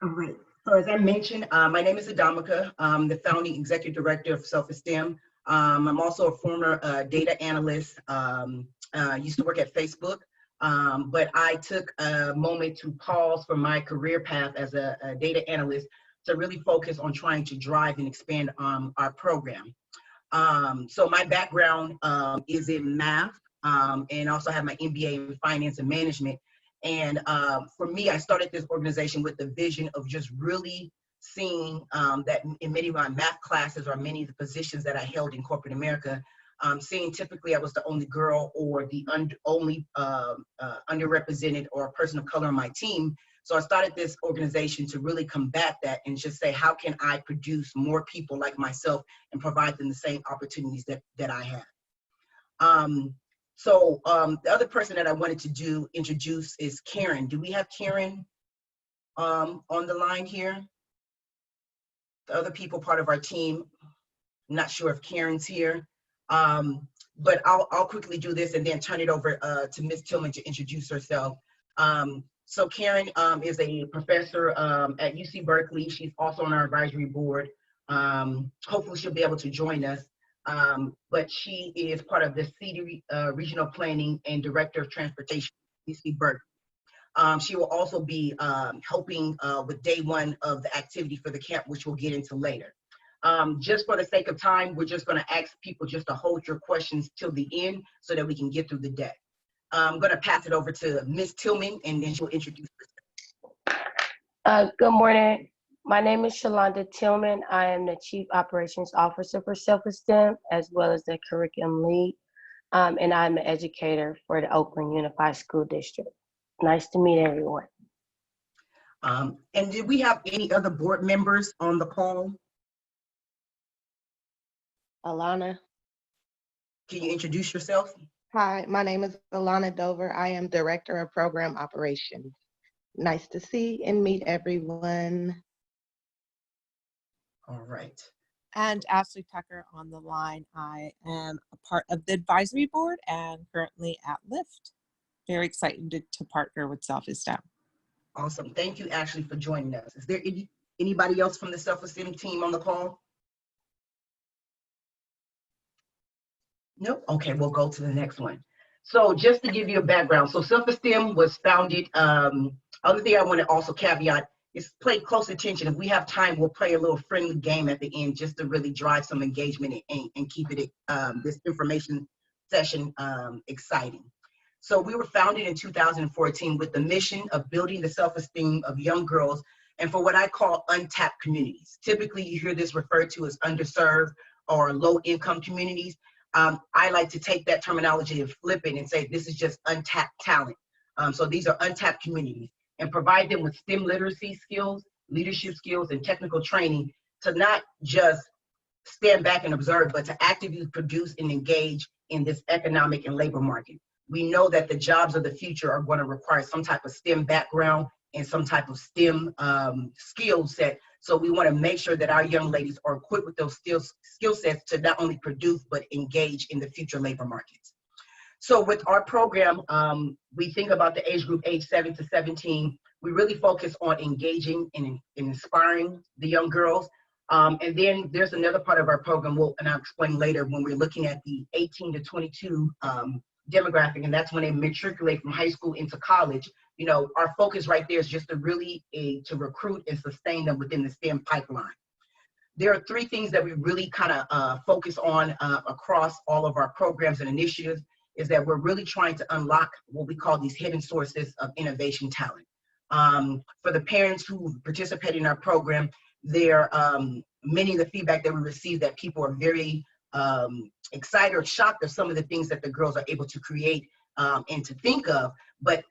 All right. So as I mentioned, my name is Adamika. I'm the founding executive director of Self-eSTEM. I'm also a former data analyst. Used to work at Facebook, but I took a moment to pause from my career path as a data analyst to really focus on trying to drive and expand our program. So my background is in math, and also have my MBA in finance and management. And for me, I started this organization with the vision of just really seeing that in many of my math classes or many of the positions that I held in corporate America, seeing typically I was the only girl or the only underrepresented or person of color on my team. So I started this organization to really combat that and just say, how can I produce more people like myself and provide them the same opportunities that I have? The other person that I wanted to introduce is Karen. Do we have Karen on the line here? The other people part of our team, I'm not sure if Karen's here, but I'll quickly do this and then turn it over to Ms. Tillman to introduce herself. So Karen is a professor at UC Berkeley. She's also on our advisory board. Hopefully she'll be able to join us. But she is part of the CD Regional Planning and Director of Transportation, UC Berkeley. She will also be helping with day one of the activity for the camp, which we'll get into later. Just for the sake of time, we're just going to ask people just to hold your questions till the end so that we can get through the day. I'm going to pass it over to Ms. Tillman, and then she'll introduce herself. Good morning. My name is Shalonda Tillman. I am the Chief Operations Officer for Self-eSTEM, as well as the curriculum lead, and I'm an educator for the Oakland Unified School District. Nice to meet everyone. And did we have any other board members on the call? Alana. Can you introduce yourself? Hi, my name is Alana Dover. I am Director of Program Operations. Nice to see and meet everyone. All right. And Ashley Tucker on the line. I am a part of the advisory board and currently at Lyft. Very excited to partner with Self-eSTEM. Awesome. Thank you, Ashley, for joining us. Is there anybody else from the Self-eSTEM team on the call? Nope. Okay, we'll go to the next one. So just to give you a background, so Self-eSTEM was founded, other thing I want to also caveat is pay close attention. If we have time, we'll play a little friendly game at the end just to really drive some engagement and keep it, this information session exciting. So we were founded in 2014 with the mission of building the self-esteem of young girls and for what I call untapped communities. Typically, you hear this referred to as underserved or low-income communities. I like to take that terminology and flip it and say this is just untapped talent. So these are untapped communities, and provide them with STEM literacy skills, leadership skills, and technical training to not just stand back and observe, but to actively produce and engage in this economic and labor market. We know that the jobs of the future are going to require some type of STEM background and some type of STEM skill set. So we want to make sure that our young ladies are equipped with those skill sets to not only produce, but engage in the future labor markets. So with our program, we think about the age group, age 7 to 17. We really focus on engaging and inspiring the young girls. And then there's another part of our program, and I'll explain later, when we're looking at the 18 to 22 demographic, and that's when they matriculate from high school into college. You know, our focus right there is just to really to recruit and sustain them within the STEM pipeline. There are three things that we really kind of focus on across all of our programs and initiatives, is that we're really trying to unlock what we call these hidden sources of innovation talent. For the parents who participate in our program, many of the feedback that we receive that people are very excited or shocked of some of the things that the girls are able to create and to think of. But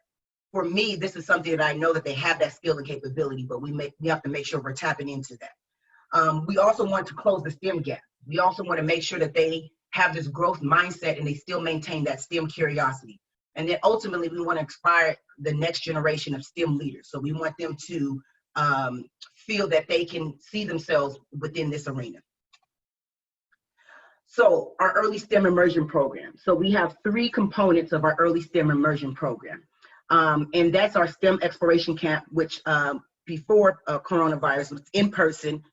for me, this is something that I know that they have that skill and capability, but we have to make sure we're tapping into that. We also want to close the STEM gap. We also want to make sure that they have this growth mindset and they still maintain that STEM curiosity. And then ultimately, we want to inspire the next generation of STEM leaders. So we want them to feel that they can see themselves within this arena. So our early STEM immersion program. So we have three components of our early STEM immersion program. And that's our STEM Exploration Camp, which before coronavirus was in person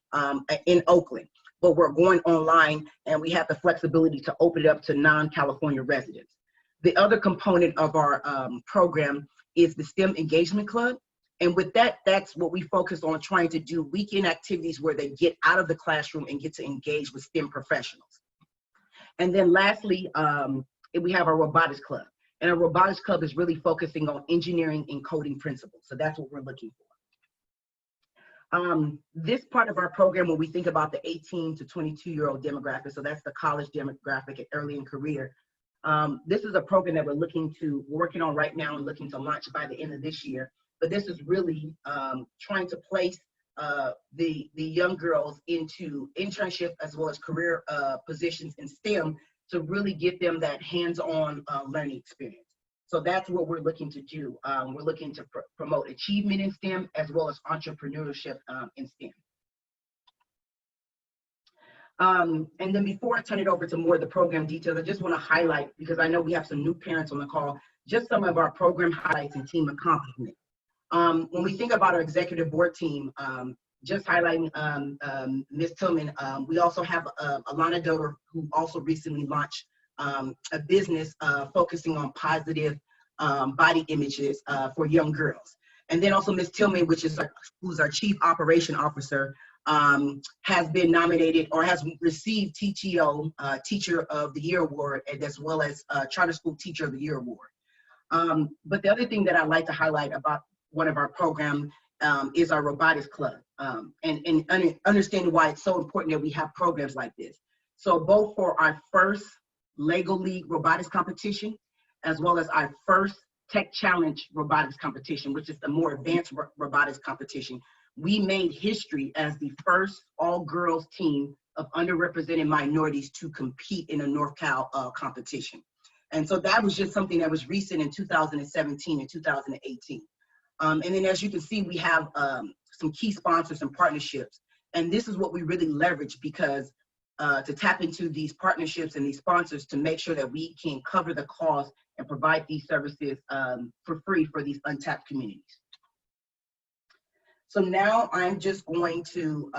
in Oakland. But we're going online, and we have the flexibility to open it up to non-California residents. The other component of our program is the STEM Engagement Club. And with that, that's what we focus on, trying to do weekend activities where they get out of the classroom and get to engage with STEM professionals. And then lastly, we have our Robotics Club. And our Robotics Club is really focusing on engineering and coding principles. So that's what we're looking for. This part of our program, when we think about the 18 to 22-year-old demographic, so that's the college demographic early in career, this is a program that we're working on right now and looking to launch by the end of this year. But this is really trying to place the young girls into internship as well as career positions in STEM to really get them that hands-on learning experience. So that's what we're looking to do. We're looking to promote achievement in STEM as well as entrepreneurship in STEM. And then before I turn it over to more of the program details, I just want to highlight, because I know we have some new parents on the call, just some of our program highlights and team accomplishments. When we think about our executive board team, just highlighting Ms. Tillman, we also have Alana Dover, who also recently launched a business focusing on positive body images for young girls. And then also Ms. Tillman, who's our Chief Operation Officer, has been nominated or has received TTO, Teacher of the Year Award, as well as Charter School Teacher of the Year Award. But the other thing that I'd like to highlight about one of our programs is our Robotics Club, and understanding why it's so important that we have programs like this. So both for our first Lego League robotics competition, as well as our first Tech Challenge robotics competition, which is the more advanced robotics competition, we made history as the first all-girls team of underrepresented minorities to compete in a North Cal competition. And so that was just something that was recent in 2017 and 2018. And then as you can see, we have some key sponsors and partnerships. And this is what we really leverage, because to tap into these partnerships and these sponsors to make sure that we can cover the cost and provide these services for free for these untapped communities. So now I'm just going to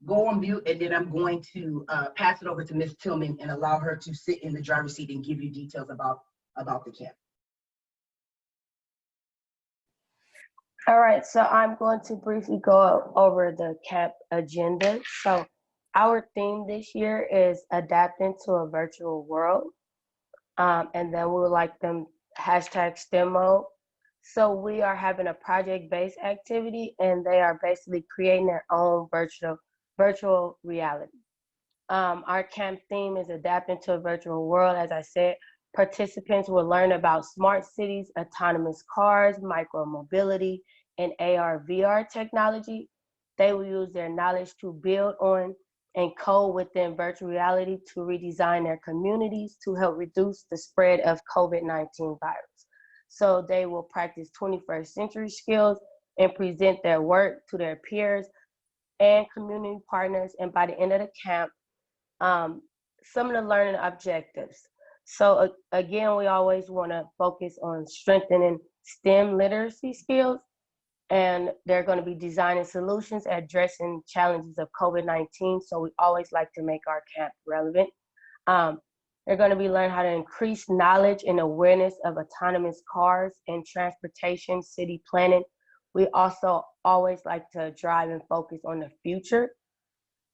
go on mute, and then I'm going to pass it over to Ms. Tillman and allow her to sit in the driver's seat and give you details about the camp. All right, so I'm going to briefly go over the camp agenda. So our theme this year is adapting to a virtual world. And then we would like them #STEM mode. So we are having a project-based activity, and they are basically creating their own virtual reality. Our camp theme is adapting to a virtual world. As I said, participants will learn about smart cities, autonomous cars, micromobility, and AR/VR technology. They will use their knowledge to build on and code within virtual reality to redesign their communities to help reduce the spread of COVID-19 virus. So they will practice 21st century skills and present their work to their peers and community partners. And by the end of the camp, some of the learning objectives. So again, we always want to focus on strengthening STEM literacy skills, and they're going to be designing solutions addressing challenges of COVID-19. So we always like to make our camp relevant. They're going to be learning how to increase knowledge and awareness of autonomous cars and transportation, city planning. We also always like to drive and focus on the future.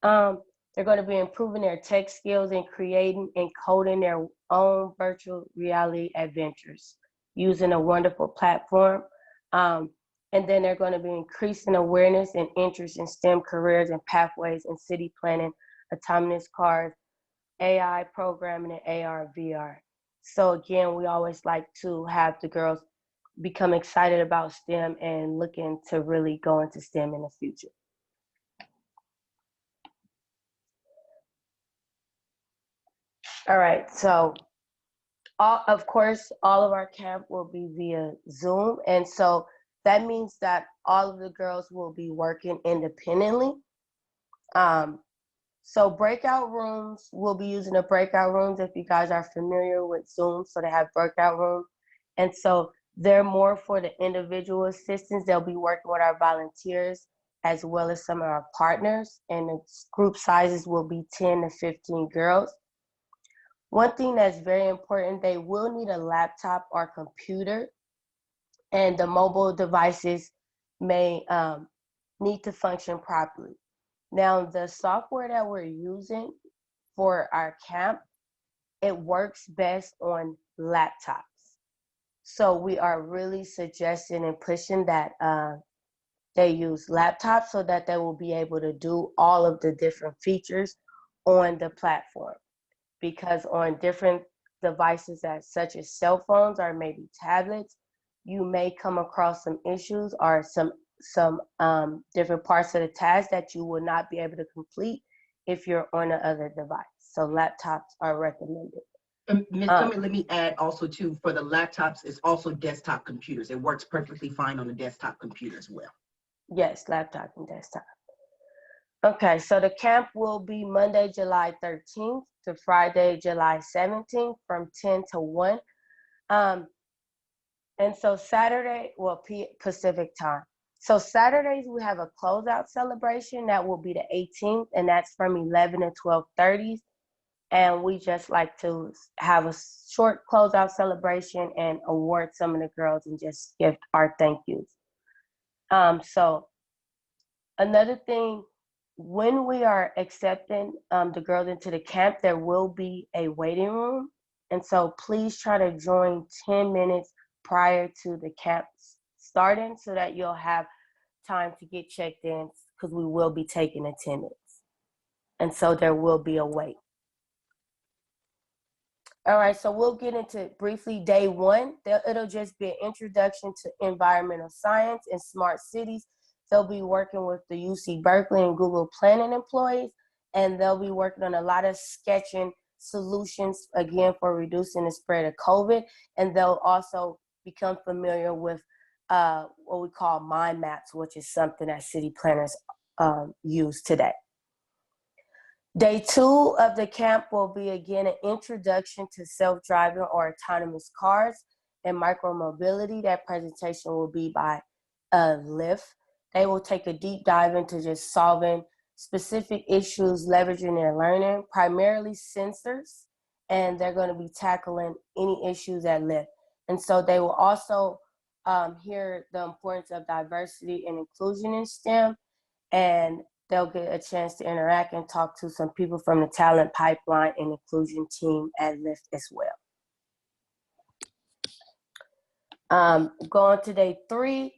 They're going to be improving their tech skills and creating and coding their own virtual reality adventures using a wonderful platform. And then they're going to be increasing awareness and interest in STEM careers and pathways in city planning, autonomous cars, AI programming, and AR/VR. So again, we always like to have the girls become excited about STEM and looking to really go into STEM in the future. All right, so of course, all of our camp will be via Zoom. And so that means that all of the girls will be working independently. So breakout rooms, we'll be using the breakout rooms if you guys are familiar with Zoom. So they have breakout rooms. And so They're more for the individual assistance. They'll be working with our volunteers as well as some of our partners, and the group sizes will be 10 to 15 girls. One thing that's very important, they will need a laptop or computer, and the mobile devices may need to function properly. Now, the software that we're using for our camp, it works best on laptops. So we are really suggesting and pushing that they use laptops so that they will be able to do all of the different features on the platform. Because on different devices such as cell phones or maybe tablets, you may come across some issues or some different parts of the task that you will not be able to complete if you're on another device. So laptops are recommended. Ms. Tillman, let me add also too, for the laptops, it's also desktop computers. It works perfectly fine on a desktop computer as well. Yes, laptop and desktop. Okay, so the camp will be Monday, July 13th to Friday, July 17th from 10 to 1. And so Saturday, well, Pacific time. So Saturdays, we have a closeout celebration that will be the 18th, and that's from 11 to 12:30. And we just like to have a short closeout celebration and award some of the girls and just give our thank yous. So another thing, when we are accepting the girls into the camp, there will be a waiting room. And so please try to join 10 minutes prior to the camp starting so that you'll have time to get checked in, because we will be taking attendance. And so there will be a wait. All right, so we'll get into briefly day one. It'll just be an introduction to environmental science and smart cities. They'll be working with the UC Berkeley and Google Planning employees, and they'll be working on a lot of sketching solutions, again, for reducing the spread of COVID. And they'll also become familiar with what we call mind maps, which is something that city planners use today. Day two of the camp will be, again, an introduction to self-driving or autonomous cars and micromobility. That presentation will be by Lyft. They will take a deep dive into just solving specific issues, leveraging their learning, primarily sensors, and they're going to be tackling any issues at Lyft. And so they will also hear the importance of diversity and inclusion in STEM, and they'll get a chance to interact and talk to some people from the talent pipeline and inclusion team at Lyft as well. Going to day three,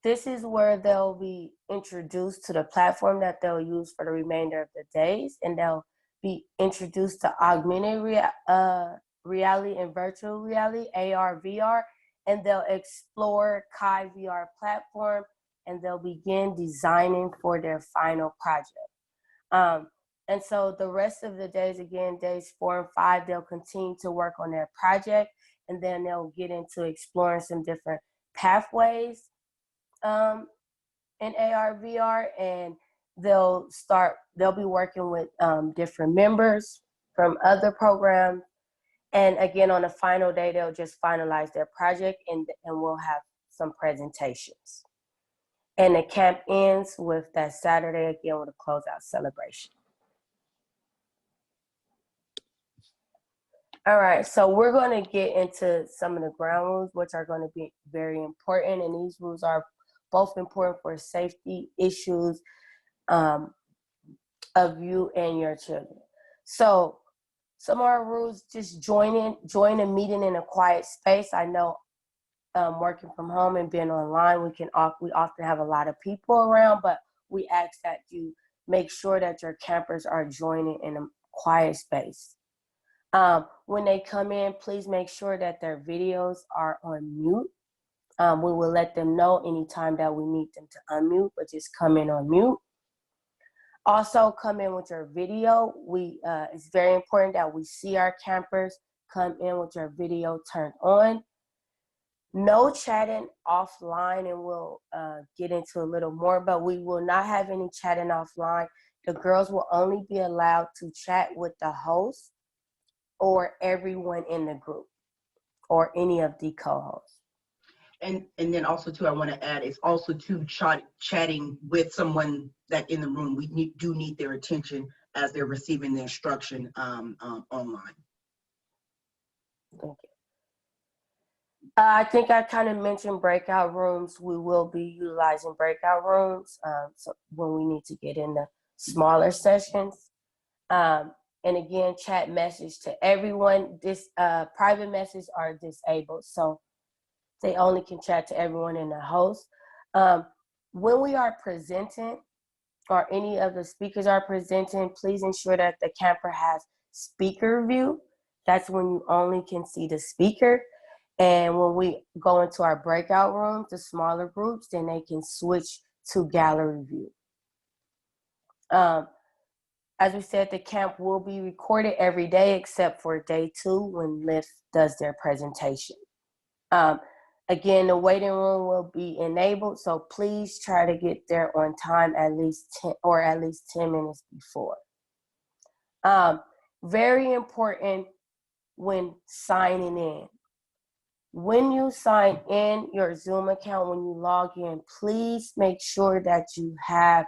this is where they'll be introduced to the platform that they'll use for the remainder of the days, and they'll be introduced to augmented reality and virtual reality, AR, VR, and they'll explore Kai VR platform, and they'll begin designing for their final project. And so the rest of the days, again, days 4 and 5, they'll continue to work on their project, and then they'll get into exploring some different pathways in AR, VR, and they'll be working with different members from other programs. And again, on the final day, they'll just finalize their project, and we'll have some presentations. And the camp ends with that Saturday, again, with a closeout celebration. All right, so we're going to get into some of the ground rules, which are going to be very important. And these rules are both important for safety issues of you and your children. So some of our rules, just join a meeting in a quiet space. I know working from home and being online, we often have a lot of people around, but we ask that you make sure that your campers are joining in a quiet space. When they come in, please make sure that their videos are on mute. We will let them know anytime that we need them to unmute, but just come in on mute. Also, come in with your video. It's very important that we see our campers come in with your video turned on. No chatting offline, and we'll get into a little more, but we will not have any chatting offline. The girls will only be allowed to chat with the host or everyone in the group or any of the co-hosts. And then also too, I want to add is also to chatting with someone that in the room. We do need their attention as they're receiving the instruction online. Thank you. I think I kind of mentioned breakout rooms. We will be utilizing breakout rooms so when we need to get into smaller sessions. And again, chat message to everyone. This private messages are disabled, so they only can chat to everyone in the host. When we are presenting or any of the speakers are presenting, please ensure that the camper has speaker view. That's when you only can see the speaker. And when we go into our breakout rooms, the smaller groups, then they can switch to gallery view. As we said, the camp will be recorded every day except for day 2 when Lyft does their presentation. Again, the waiting room will be enabled, so please try to get there on time at least 10 minutes before. Very important when signing in. When you sign in your Zoom account, when you log in, please make sure that you have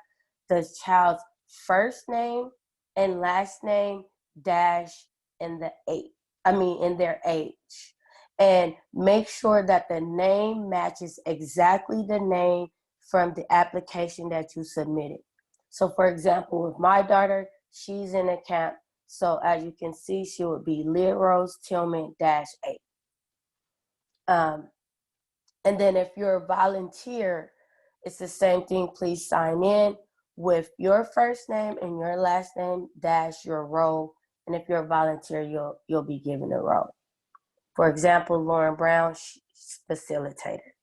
the child's first name and last name dash in their age. And make sure that the name matches exactly the name from the application that you submitted. So for example, with my daughter, she's in a camp. So as you can see, she would be Leah Rose Tillman -8. And then if you're a volunteer, it's the same thing. Please sign in with your first name and your last name dash your role. And if you're a volunteer, you'll be given a role. For example, Lauren Brown, she's facilitator.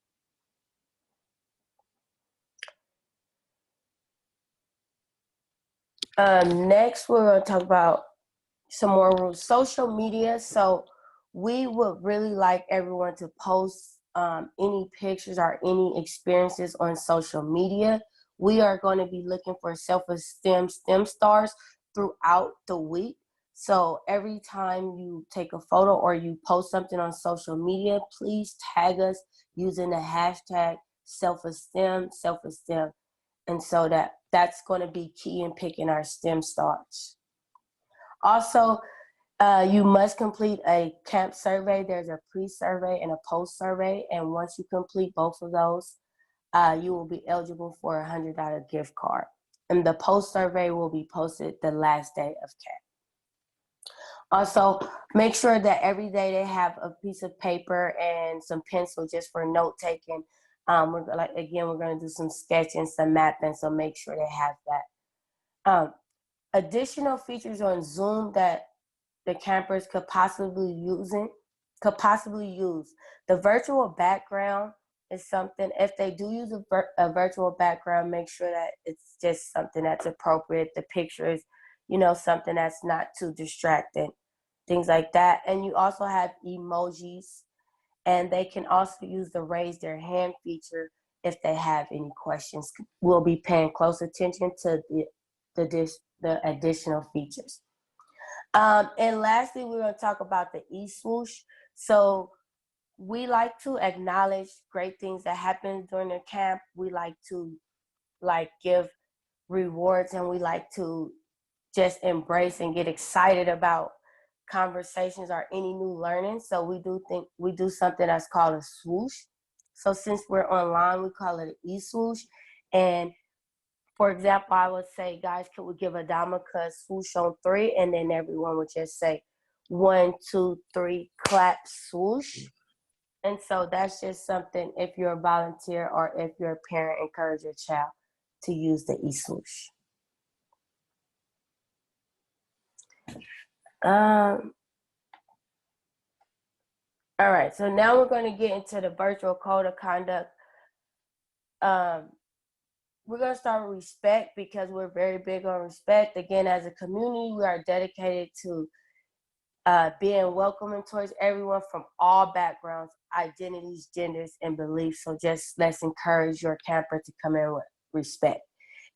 Next, we're going to talk about some more rules. Social media. So we would really like everyone to post any pictures or any experiences on social media. We are going to be looking for Self-eSTEM STEM stars throughout the week. So every time you take a photo or you post something on social media, please tag us using the hashtag self-esteem. And so that's going to be key in picking our STEM stars. Also, you must complete a camp survey. There's a pre-survey and a post-survey. And once you complete both of those, you will be eligible for a $100 gift card. And the post-survey will be posted the last day of camp. Also, make sure that every day they have a piece of paper and some pencil just for note-taking. We're going to do some sketching, some mapping, so make sure they have that. Additional features on Zoom that the campers could possibly use. The virtual background is something. If they do use a virtual background, make sure that it's just something that's appropriate. The pictures, something that's not too distracting, things like that. And you also have emojis, and they can also use the raise their hand feature if they have any questions. We'll be paying close attention to the additional features. And lastly, we're going to talk about the e-swoosh. So we like to acknowledge great things that happen during the camp. We like to give rewards, and we like to just embrace and get excited about conversations or any new learning. So we do something that's called a swoosh. So since we're online, we call it an e-swoosh. And for example, I would say, guys, could we give a Dhamaka swoosh on 3? And then everyone would just say 1, 2, 3, clap, swoosh. And so that's just something, if you're a volunteer or if you're a parent, encourage your child to use the e-swoosh. All right, so now we're going to get into the virtual code of conduct. We're going to start with respect because we're very big on respect. Again, as a community, we are dedicated to being welcoming towards everyone from all backgrounds, identities, genders, and beliefs. So just let's encourage your camper to come in with respect.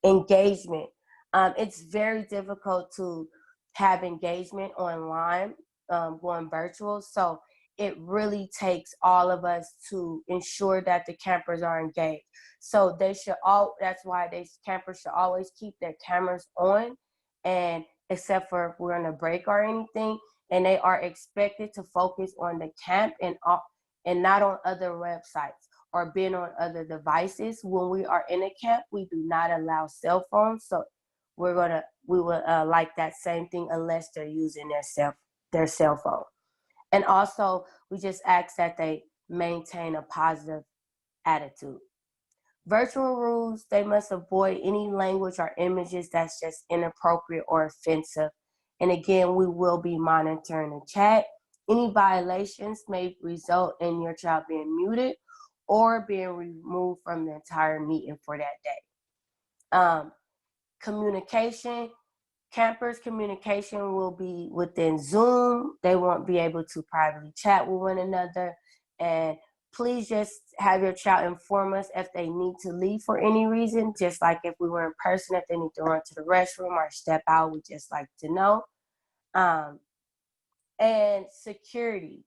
Engagement. It's very difficult to have engagement online, going virtual. So it really takes all of us to ensure that the campers are engaged. So that's why campers should always keep their cameras on, and except for if we're on a break or anything, and they are expected to focus on the camp and not on other websites or being on other devices. When we are in a camp, we do not allow cell phones. So we would like that same thing unless they're using their cell phone. And also, we just ask that they maintain a positive attitude. Virtual rules, they must avoid any language or images that's just inappropriate or offensive. And again, we will be monitoring the chat. Any violations may result in your child being muted or being removed from the entire meeting for that day. Communication, campers' communication will be within Zoom. They won't be able to privately chat with one another. And please just have your child inform us if they need to leave for any reason, just like if we were in person, if they need to run to the restroom or step out, we just like to know. And security.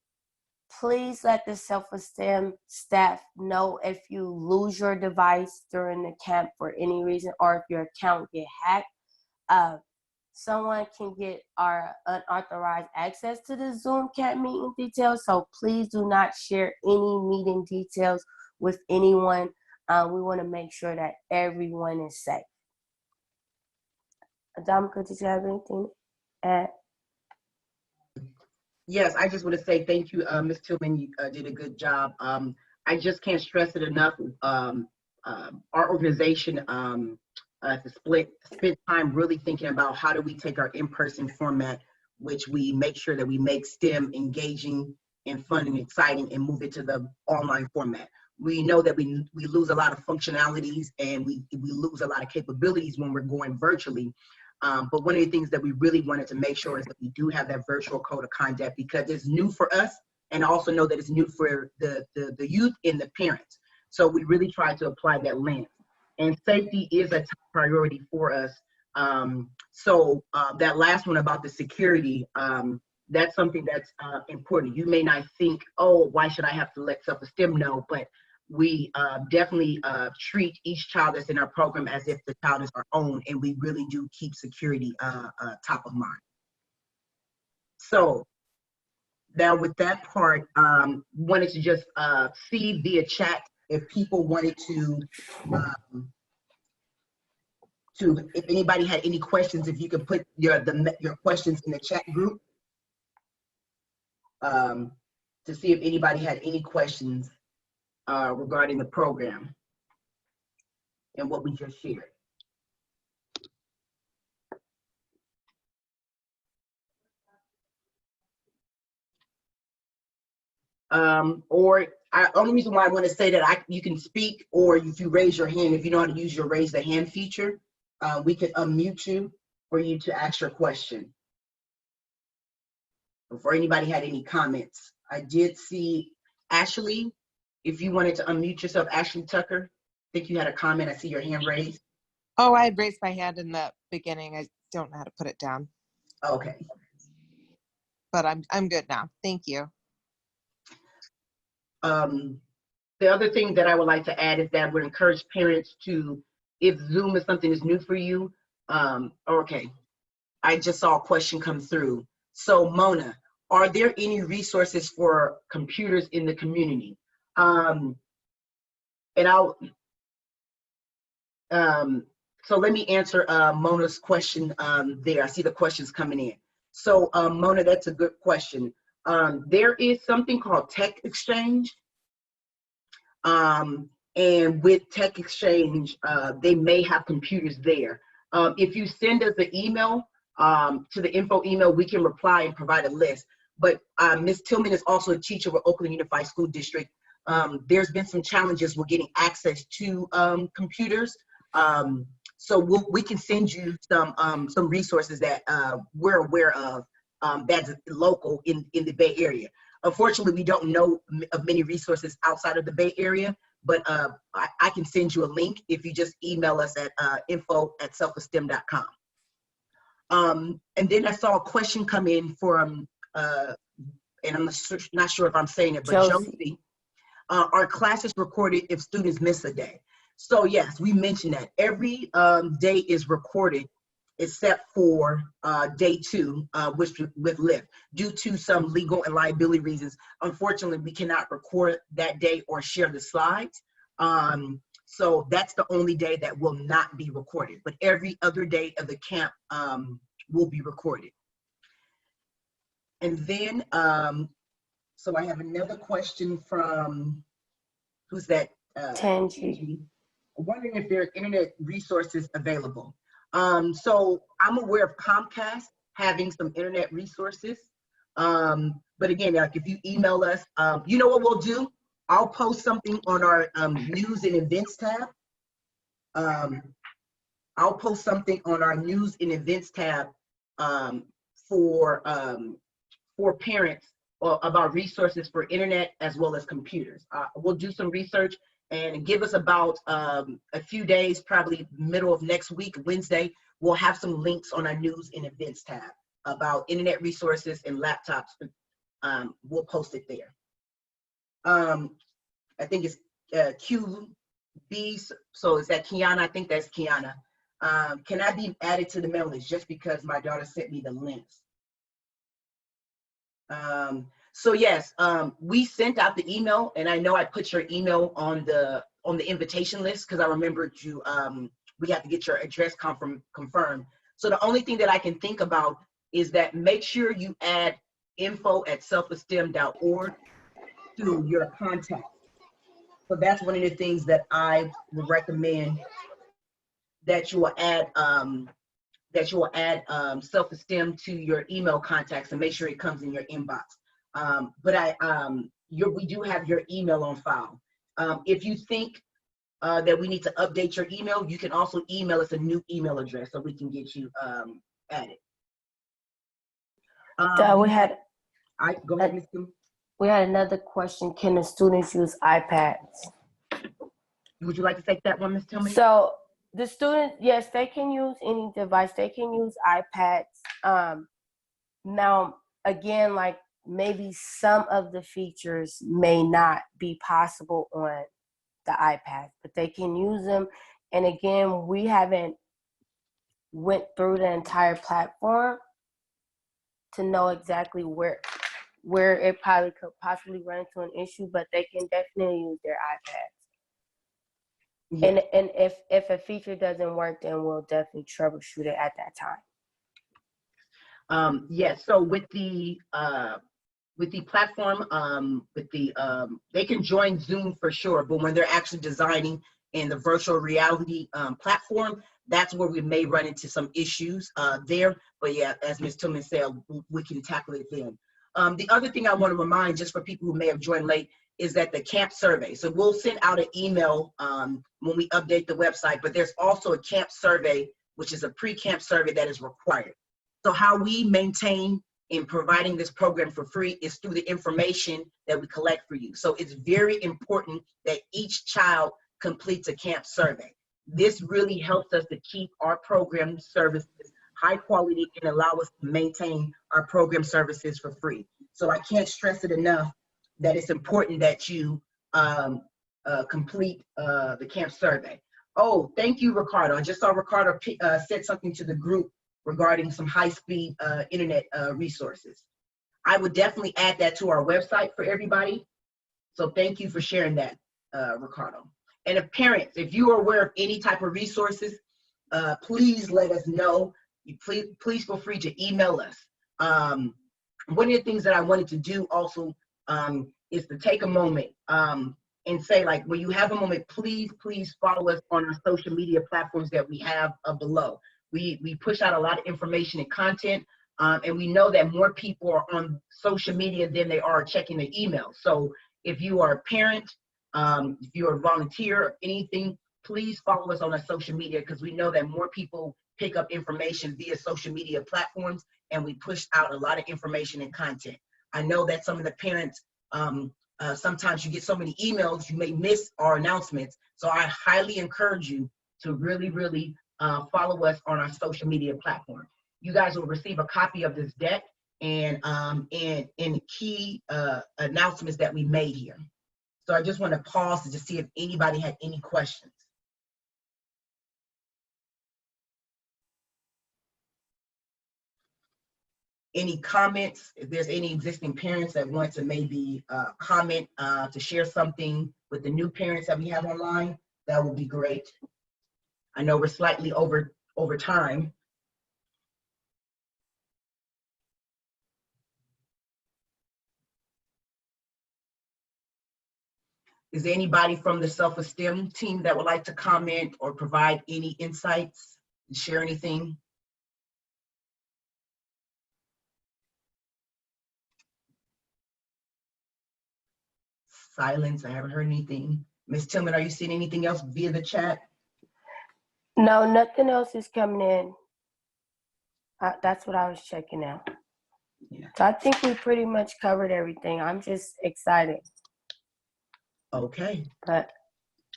Please let the Self-eSTEM staff know if you lose your device during the camp for any reason, or if your account get hacked. Someone can get our unauthorized access to the Zoom camp meeting details. So please do not share any meeting details with anyone. We want to make sure that everyone is safe. Adamka, did you have anything to add? Yes, I just want to say thank you, Ms. Tillman. You did a good job. I just can't stress it enough. Our organization to spend time really thinking about how do we take our in-person format, which we make sure that we make STEM engaging and fun and exciting, and move it to the online format. We know that we lose a lot of functionalities and we lose a lot of capabilities when we're going virtually. But one of the things that we really wanted to make sure is that we do have that virtual code of conduct, because it's new for us, and also know that it's new for the youth and the parents. So we really try to apply that lens. And safety is a top priority for us. That last one about the security, that's something that's important. You may not think, oh, why should I have to let Self-eSTEM know? But we definitely treat each child that's in our program as if the child is our own, and we really do keep security top of mind. So now with that part, wanted to just see via chat if people wanted to if anybody had any questions, if you could put your questions in the chat group to see if anybody had any questions regarding the program and what we just shared. Only reason why I want to say that you can speak, or if you raise your hand, if you know how to use your raise the hand feature, we can unmute you for you to ask your question. Before anybody had any comments, I did see Ashley. If you wanted to unmute yourself, Ashley Tucker, I think you had a comment. I see your hand raised. Oh, I had raised my hand in the beginning. I don't know how to put it down. Okay. But I'm good now. Thank you. The other thing that I would like to add is that we encourage parents to, if Zoom is something that's new for you, okay, I just saw a question come through. So Mona, are there any resources for computers in the community? So let me answer Mona's question there. I see the questions coming in. So Mona, that's a good question. There is something called Tech Exchange. And with Tech Exchange, they may have computers there. If you send us an email to the info email, we can reply and provide a list. But Ms. Tillman is also a teacher with Oakland Unified School District. There's been some challenges with getting access to computers. So we can send you some resources that we're aware of that's local in the Bay Area. Unfortunately, we don't know of many resources outside of the Bay Area, but I can send you a link if you just email us at info@selfestem.com. And then I saw a question come in from and I'm not sure if I'm saying it, but Josie, our class is recorded if students miss a day. So yes, we mentioned that every day is recorded except for day 2, which with Lyft, due to some legal and liability reasons. Unfortunately, we cannot record that day or share the slides. So that's the only day that will not be recorded, but every other day of the camp will be recorded. And then, so I have another question from, who's that? Tangi. I'm wondering if there are internet resources available. So I'm aware of Comcast having some internet resources. But again, like if you email us, you know what we'll do? I'll post something on our news and events tab. I'll post something on our news and events tab for parents about resources for internet as well as computers. We'll do some research and give us about a few days, probably middle of next week, Wednesday, we'll have some links on our news and events tab about internet resources and laptops. We'll post it there. I think it's QB, so is that Kiana? I think that's Kiana. Can I be added to the mail list just because my daughter sent me the links? So yes, we sent out the email, and I know I put your email on the invitation list because I remembered you. We have to get your address confirmed. So the only thing that I can think about is that make sure you add info@selfestem.org to your contact. So that's one of the things that I would recommend, that you will add Self-eSTEM to your email contacts and make sure it comes in your inbox. But we do have your email on file. If you think that we need to update your email, you can also email us a new email address so we can get you added. We had go ahead, Ms. Kim. We had another question. Can the students use iPads? Would you like to take that one, Ms. Tillman? So the students, yes, they can use any device. They can use iPads. Now, again, like maybe some of the features may not be possible on the iPad, but they can use them. And again, we haven't went through the entire platform to know exactly where it probably could possibly run into an issue, but they can definitely use their iPads. Yeah. And if a feature doesn't work, then we'll definitely troubleshoot it at that time. Yes. So with the platform, they can join Zoom for sure, but when they're actually designing in the virtual reality platform, that's where we may run into some issues there. But yeah, as Ms. Tillman said, we can tackle it then. The other thing I want to remind, just for people who may have joined late, is that the camp survey. So we'll send out an email when we update the website, but there's also a camp survey, which is a pre-camp survey that is required. So how we maintain in providing this program for free is through the information that we collect for you. So it's very important that each child completes a camp survey. This really helps us to keep our program services high quality and allow us to maintain our program services for free. So I can't stress it enough that it's important that you complete the camp survey. Oh, thank you, Ricardo. I just saw Ricardo said something to the group regarding some high-speed internet resources. I would definitely add that to our website for everybody. So thank you for sharing that, Ricardo. And if parents, if you are aware of any type of resources, please let us know. Please feel free to email us. One of the things that I wanted to do also is to take a moment and say, like, when you have a moment, please follow us on our social media platforms that we have below. We push out a lot of information and content, and we know that more people are on social media than they are checking their email. So if you are a parent, if you're a volunteer or anything, please follow us on our social media, because we know that more people pick up information via social media platforms, and we push out a lot of information and content. I know that some of the parents, sometimes you get so many emails, you may miss our announcements. So I highly encourage you to really follow us on our social media platform. You guys will receive a copy of this deck, and key announcements that we made here. So I just want to pause to just see if anybody had any questions. Any comments? If there's any existing parents that want to maybe comment to share something with the new parents that we have online, that would be great. I know we're slightly over time. Is there anybody from the Self-eSTEM team that would like to comment or provide any insights and share anything? Silence, I haven't heard anything. Ms. Tillman, are you seeing anything else via the chat? No, nothing else is coming in. That's what I was checking out. Yeah. So I think we pretty much covered everything. I'm just excited. Okay. But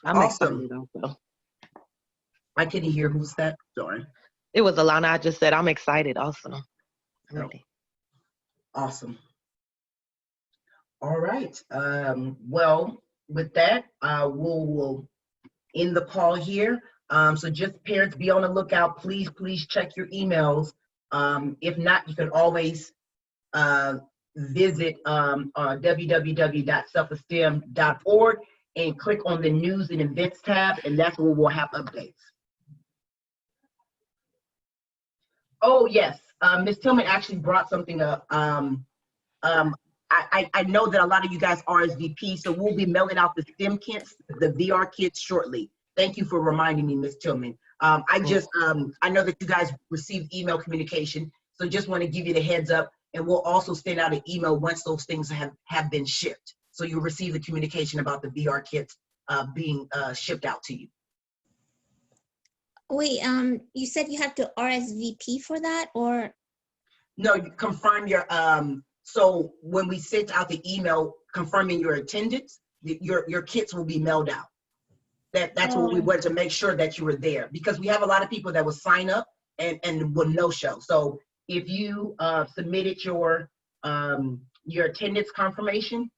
I'm Awesome. excited also. I couldn't hear who's that. Sorry. It was Alana. I just said I'm excited also. I'm ready. Awesome. All right. Well, with that, we'll end the call here. So just parents, be on the lookout. Please check your emails. If not, you can always visit www.selfestem.org and click on the news and events tab, and that's where we'll have updates. Oh yes, Ms. Tillman actually brought something up. I know that a lot of you guys RSVP, so we'll be mailing out the STEM kits, the VR kits shortly. Thank you for reminding me, Ms. Tillman. I know that you guys receive email communication, so just want to give you the heads up, and we'll also send out an email once those things have been shipped. So you'll receive the communication about the VR kits being shipped out to you. Wait, you said you have to RSVP for that, or? No, you confirm your, so when we send out the email confirming your attendance, your kits will be mailed out. That's what we wanted to make sure that you were there, because we have a lot of people that will sign up and will no show. So if you submitted your attendance confirmation,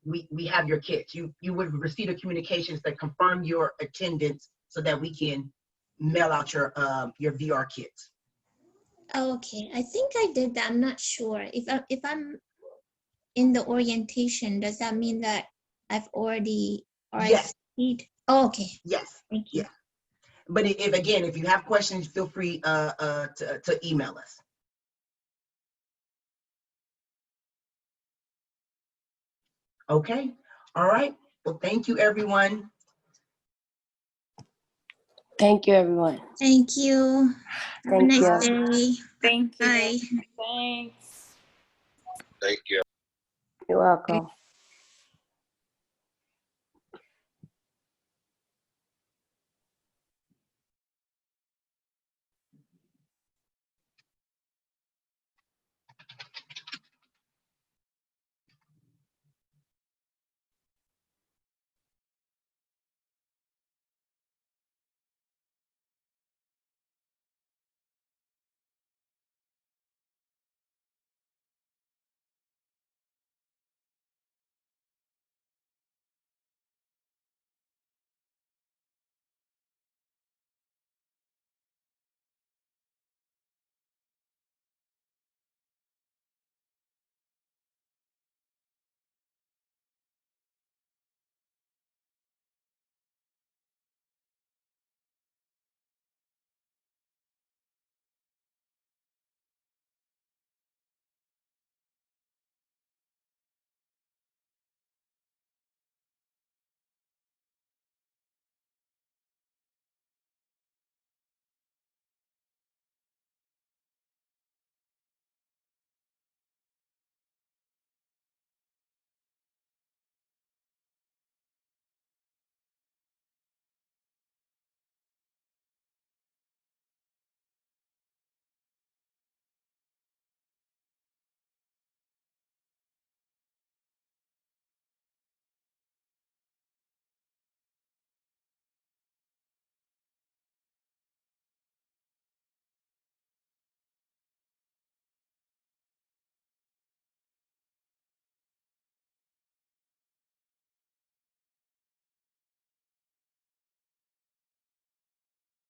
we have your kits. You would receive a communications that confirm your attendance so that we can mail out your VR kits. Oh, okay, I think I did that. I'm not sure. If I'm in the orientation, does that mean that I've already Yes. RSVP'd? Oh, okay. Yes. Thank you. Yeah. But if you have questions, feel free to email us. Okay. All right. Well, thank you, everyone. thank you, everyone. Thank you. Have a Thank nice you. day. Thank you. Bye. Thanks. Thank you. You're welcome.